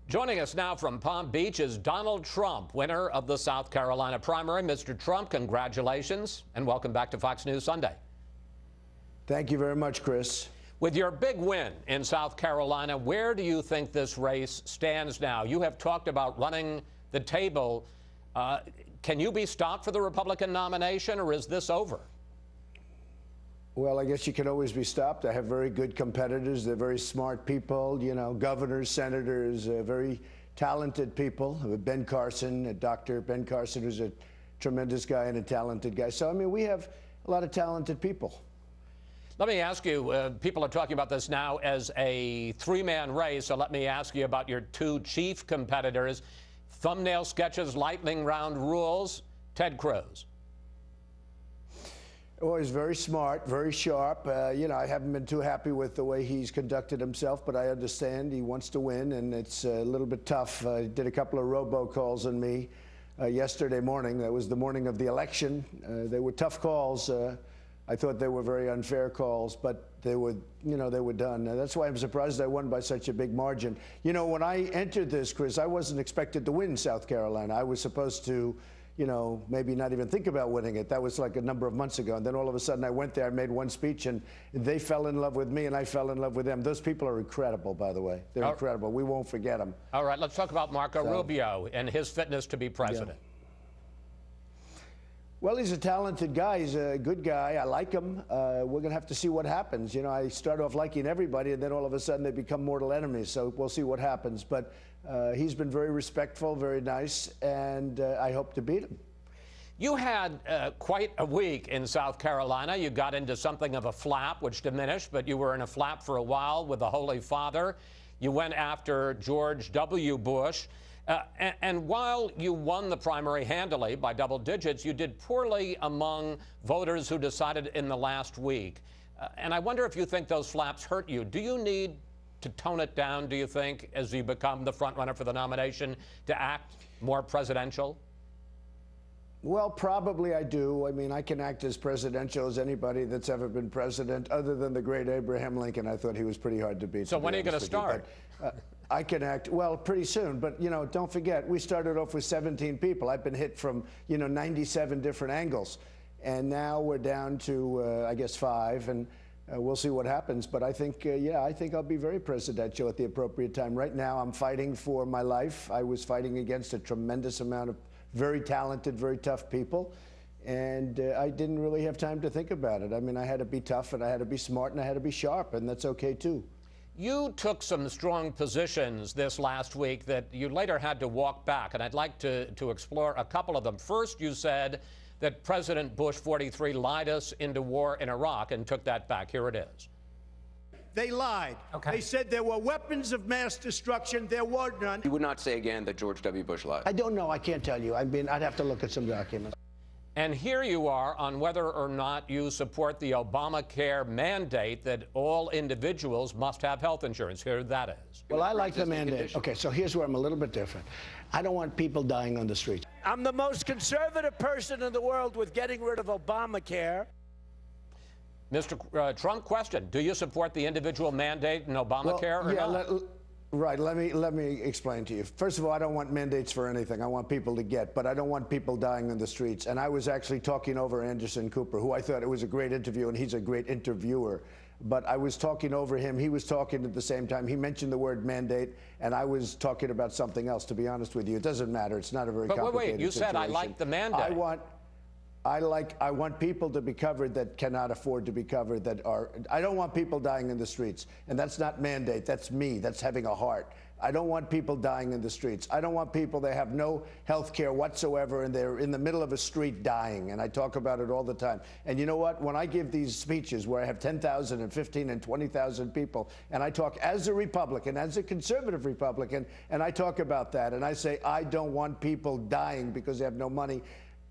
Joining us now from Palm Beach is Donald Trump, winner of the South Carolina primary. Mr. Trump, congratulations, and welcome back to Fox News Sunday. Thank you very much, Chris. With your big win in South Carolina, where do you think this race stands now? You have talked about running the table. Can you be stopped for the Republican nomination, or is this over? Well, I guess you can always be stopped. I have very good competitors. They're very smart people, you know, governors, senators, very talented people. Ben Carson, Dr. Ben Carson, who's a tremendous guy and a talented guy. So, I mean, we have a lot of talented people. Let me ask you, people are talking about this now as a three-man race, so let me ask you about your two chief competitors. Thumbnail sketches, lightning round rules, Ted Cruz. Well, he's very smart, very sharp. You know, I haven't been too happy with the way he's conducted himself, but I understand he wants to win, and it's a little bit tough. He did a couple of robocalls on me yesterday morning. That was the morning of the election. They were tough calls. I thought they were very unfair calls, but they were, you know, they were done. That's why I'm surprised I won by such a big margin. You know, when I entered this, Chris, I wasn't expected to win South Carolina. I was supposed to, you know, maybe not even think about winning it. That was like a number of months ago. And then all of a sudden I went there, I made one speech, and they fell in love with me, and I fell in love with them. Those people are incredible, by the way. They're incredible. We won't forget them. All right, let's talk about Marco Rubio and his fitness to be president. Yeah. Well, he's a talented guy. He's a good guy. I like him. We're going to have to see what happens. You know, I start off liking everybody, and then all of a sudden they become mortal enemies. So we'll see what happens. But he's been very respectful, very nice, and I hope to beat him. You had quite a week in South Carolina. You got into something of a flap, which diminished, but you were in a flap for a while with the Holy Father. You went after George W. Bush. And while you won the primary handily by double digits, you did poorly among voters who decided in the last week. And I wonder if you think those flaps hurt you. Do you need to tone it down, do you think, as you become the front runner for the nomination, to act more presidential? Well, probably I do. I mean, I can act as presidential as anybody that's ever been president, other than the great Abraham Lincoln. I thought he was pretty hard to beat. So when are you going to start? I can act, well, pretty soon. But, you know, don't forget, we started off with 17 people. I've been hit from, you know, 97 different angles. And now we're down to, I guess, 5. And we'll see what happens. But I think, yeah, I think I'll be very presidential at the appropriate time. Right now, I'm fighting for my life. I was fighting against a tremendous amount of very talented, very tough people. And I didn't really have time to think about it. I mean, I had to be tough, and I had to be smart, and I had to be sharp, and that's okay, too. You took some strong positions this last week that you later had to walk back, and I'd like to explore a couple of them. First, you said that President Bush 43 lied us into war in Iraq and took that back. Here it is. They lied. Okay. They said there were weapons of mass destruction. There were none. You would not say again that George W. Bush lied? I don't know. I can't tell you. I mean, I'd have to look at some documents. And here you are on whether or not you support the Obamacare mandate that all individuals must have health insurance. Here that is. Well, I like the mandate. Okay, so here's where I'm a little bit different. I don't want people dying on the streets. I'm the most conservative person in the world with getting rid of Obamacare. Mr. Trump, question. Do you support the individual mandate in Obamacare or not? Right, let me explain to you. First of all, I don't want mandates for anything. I want people to get, but I don't want people dying in the streets. And I was actually talking over Anderson Cooper, who I thought it was a great interview, and he's a great interviewer. But I was talking over him. He was talking at the same time. He mentioned the word mandate, and I was talking about something else, to be honest with you. It doesn't matter. It's not a very complicated situation. Wait, you said I like the mandate. I want people to be covered that cannot afford to be covered, that are, I don't want people dying in the streets. And that's not mandate, that's me, that's having a heart. I don't want people dying in the streets. I don't want people that have no health care whatsoever and they're in the middle of a street dying. And I talk about it all the time. And you know what? When I give these speeches where I have 10,000 and 15 and 20,000 people, and I talk as a Republican, as a conservative Republican, and I talk about that, and I say, I don't want people dying because they have no money.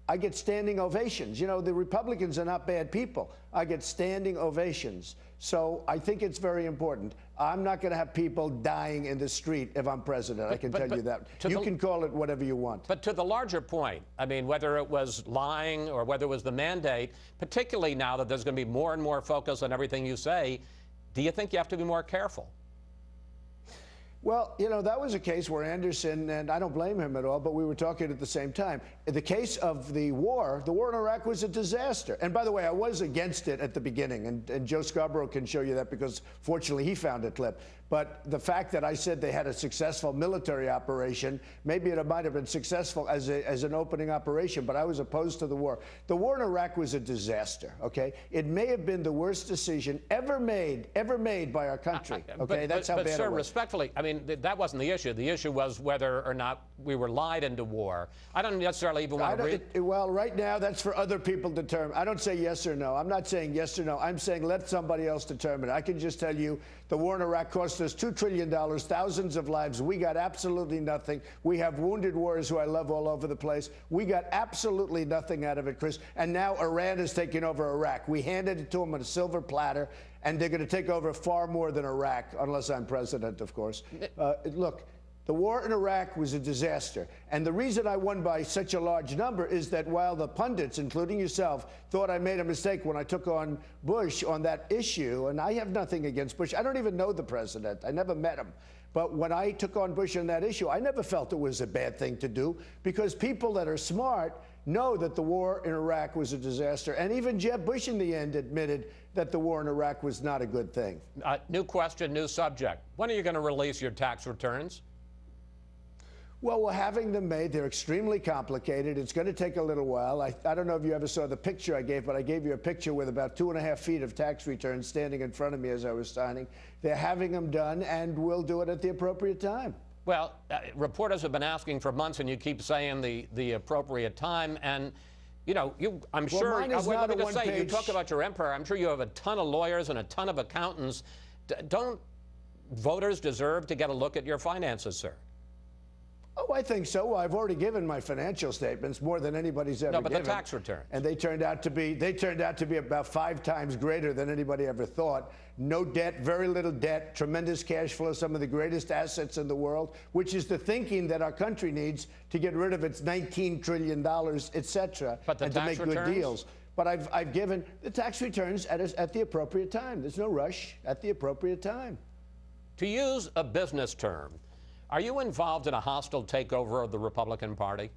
I get standing ovations. You know, the Republicans are not bad people. I get standing ovations. So I think it's very important. I'm not going to have people dying in the street if I'm president. I can tell you that. You can call it whatever you want. But to the larger point, I mean, whether it was lying or whether it was the mandate, particularly now that there's going to be more and more focus on everything you say, do you think you have to be more careful? Well, you know, that was a case where Anderson, and I don't blame him at all, but we were talking at the same time. In the case of the war in Iraq was a disaster. And by the way, I was against it at the beginning, and Joe Scarborough can show you that because fortunately he found a clip. But the fact that I said they had a successful military operation, maybe it might have been successful as an opening operation, but I was opposed to the war. The war in Iraq was a disaster, okay? It may have been the worst decision ever made by our country, okay? That's how bad it was. But, sir, respectfully, I mean, that wasn't the issue. The issue was whether or not we were lied into war. I don't necessarily even want to read. Well, right now, that's for other people to determine. I don't say yes or no. I'm not saying yes or no. I'm saying let somebody else determine it. I can just tell you the war in Iraq cost us $2 trillion, thousands of lives. We got absolutely nothing. We have wounded warriors who I love all over the place. We got absolutely nothing out of it, Chris. And now Iran is taking over Iraq. We handed it to them on a silver platter, and they're going to take over far more than Iraq, unless I'm president, of course. Look, the war in Iraq was a disaster. And the reason I won by such a large number is that while the pundits, including yourself, thought I made a mistake when I took on Bush on that issue, and I have nothing against Bush. I don't even know the president. I never met him. But when I took on Bush on that issue, I never felt it was a bad thing to do because people that are smart know that the war in Iraq was a disaster. And even Jeb Bush in the end admitted that the war in Iraq was not a good thing. New question, new subject. When are you going to release your tax returns? Well, we're having them made. They're extremely complicated. It's going to take a little while. I don't know if you ever saw the picture I gave, but I gave you a picture with about 2.5 feet of tax returns standing in front of me as I was signing. They're having them done, and we'll do it at the appropriate time. Well, reporters have been asking for months, and you keep saying the appropriate time. And, you know, I'm sure, mine is let not me a just say, you one-page. talk about your empire. I'm sure you have a ton of lawyers and a ton of accountants. Don't voters deserve to get a look at your finances, sir? Oh, I think so. Well, I've already given my financial statements more than anybody's ever given. No, but the tax returns. And they turned out to be about 5 times greater than anybody ever thought. No debt, very little debt, tremendous cash flow, some of the greatest assets in the world, which is the thinking that our country needs to get rid of its $19 trillion, et cetera, and to make good deals. But I've given the tax returns at the appropriate time. There's no rush, at the appropriate time. To use a business term, are you involved in a hostile takeover of the Republican Party?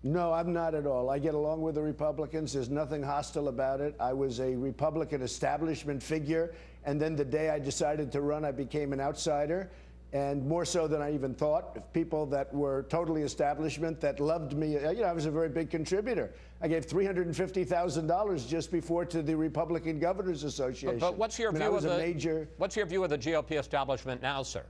No, I'm not at all. I get along with the Republicans. There's nothing hostile about it. I was a Republican establishment figure, and then the day I decided to run, I became an outsider, and more so than I even thought. People that were totally establishment that loved me. You know, I was a very big contributor. I gave $350,000 just before to the Republican Governors Association. But what's your view of what's your view of the GOP establishment now, sir?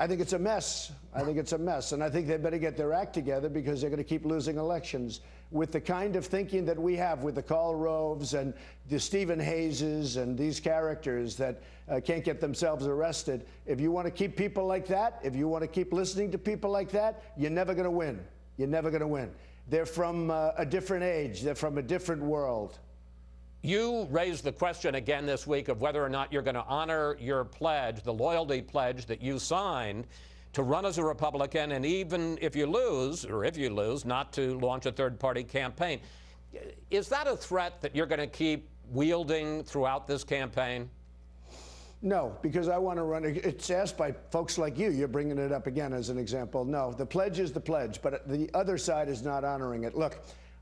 I think it's a mess. I think it's a mess. And I think they better get their act together because they're going to keep losing elections. With the kind of thinking that we have with the Karl Roves and the Stephen Hayeses and these characters that can't get themselves arrested, if you want to keep people like that, if you want to keep listening to people like that, you're never going to win. You're never going to win. They're from a different age. They're from a different world. You raised the question again this week of whether or not you're going to honor your pledge, the loyalty pledge that you signed to run as a Republican, and even if you lose, not to launch a third-party campaign. Is that a threat that you're going to keep wielding throughout this campaign? No, because I want to run. It's asked by folks like you. You're bringing it up again as an example. No, the pledge is the pledge, but the other side is not honoring it. Look,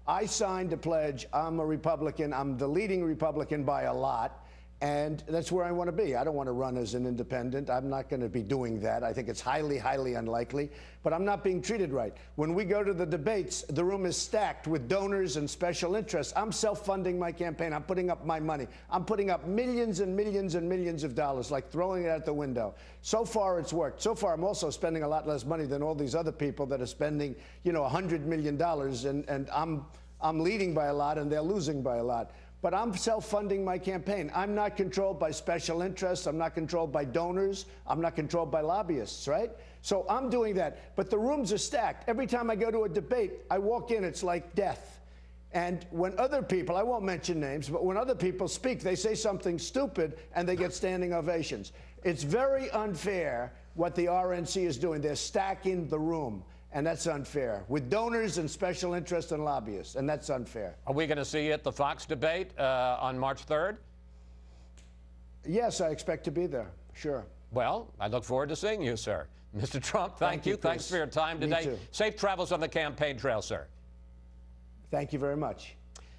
I signed a pledge. I'm a Republican. I'm the leading Republican by a lot. And that's where I want to be. I don't want to run as an independent. I'm not going to be doing that. I think it's highly, highly unlikely. But I'm not being treated right. When we go to the debates, the room is stacked with donors and special interests. I'm self-funding my campaign. I'm putting up my money. I'm putting up millions and millions and millions of dollars, like throwing it out the window. So far, it's worked. So far, I'm also spending a lot less money than all these other people that are spending, you know, $100 million. And I'm leading by a lot, and they're losing by a lot. But I'm self-funding my campaign. I'm not controlled by special interests. I'm not controlled by donors. I'm not controlled by lobbyists, right? So I'm doing that. But the rooms are stacked. Every time I go to a debate, I walk in, it's like death. And when other people, I won't mention names, but when other people speak, they say something stupid and they get standing ovations. It's very unfair what the RNC is doing. They're stacking the room. And that's unfair, with donors and special interests and lobbyists, and that's unfair. Are we going to see you at the Fox debate on March 3rd? Yes, I expect to be there, sure. Well, I look forward to seeing you, sir. Mr. Trump, thank you. Thanks Chris. for your time Me today. too. Safe travels on the campaign trail, sir. Thank you very much.